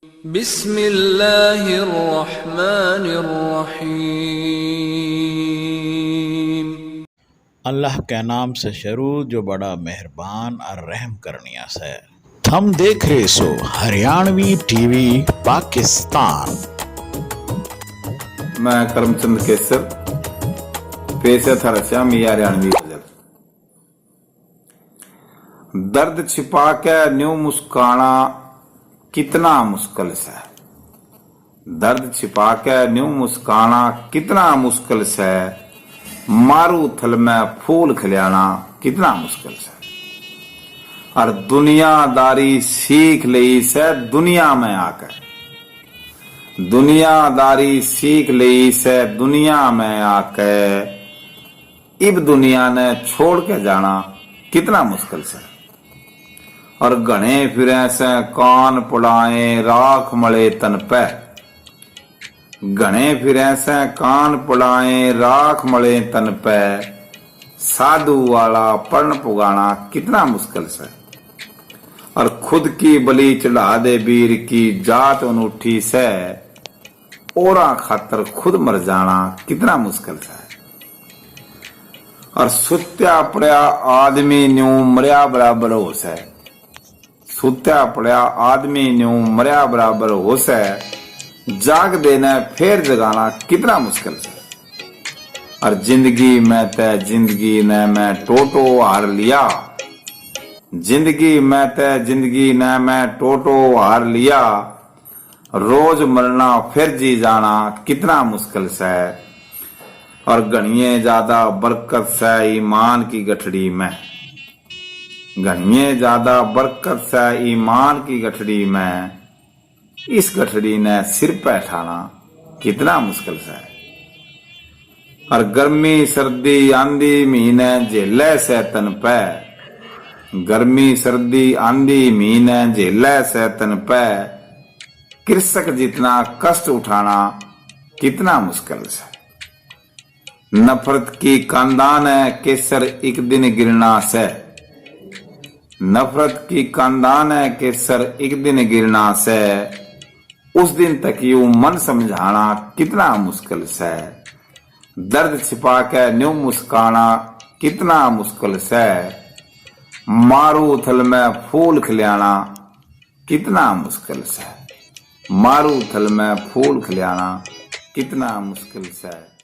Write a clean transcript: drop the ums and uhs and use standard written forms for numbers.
बिस्मिल्लाहिर्रहमानिर्रहीम। अल्लाह के नाम से शुरू जो बड़ा मेहरबान और रहम करनियास है। हम देख रहे सो हरियाणवी टीवी पाकिस्तान। मैं करमचंद केसर पेश है था रचा मियां हरियाणवी गजल। दर्द छिपा के न्यू मुस्काना कितना मुश्किल से, दर्द छिपा के न्यू मुस्काना कितना मुश्किल से, मारू थल में फूल खिलाना कितना मुश्किल से। और दुनियादारी सीख ली से दुनिया में आकर, दुनियादारी सीख ली से दुनिया में आके, इब दुनिया ने छोड़ के जाना कितना मुश्किल से। और घने फिरे से कान पड़ाए राख मले तन पे, घने फिरे से कान पड़ाए राख मले तन पे, साधु वाला पर्ण पुगाना कितना मुश्किल से। और खुद की बलि चढ़ा दे वीर की जात अनूठी से, औरा खातर खुद मर जाना कितना मुश्किल से। और सुत्या पड़या आदमी न्यू मरिया बराबर हो से, सुत्या पड़या आदमी न्यू मरिया बराबर हो से, जाग देना फिर जगाना कितना मुश्किल से। और जिंदगी में तय जिंदगी ने मैं टोटो हार लिया, जिंदगी में तय जिंदगी ने मैं टोटो हार लिया, रोज मरना फिर जी जाना कितना मुश्किल से। और घनिये ज्यादा बरकत से ईमान की गठड़ी में, घनिये ज्यादा बरकत से ईमान की गठड़ी में, इस गठड़ी ने सिर पे ठाना कितना मुश्किल से। और गर्मी सर्दी आंधी महीने झेले से तन पे, गर्मी सर्दी आंधी महीने झेले से तन पे, कृषक जितना कष्ट उठाना कितना मुश्किल से। नफरत की कांदान है केसर एक दिन गिरना से, नफरत की कांदान है केसर एक दिन गिरना से, उस दिन तक यूं मन समझाना कितना मुश्किल से। दर्द छिपा के न्यू मुस्काना कितना मुश्किल से, मारू थल में फूल खिलाना कितना मुश्किल से, मारू थल में फूल खिलाना कितना मुश्किल से।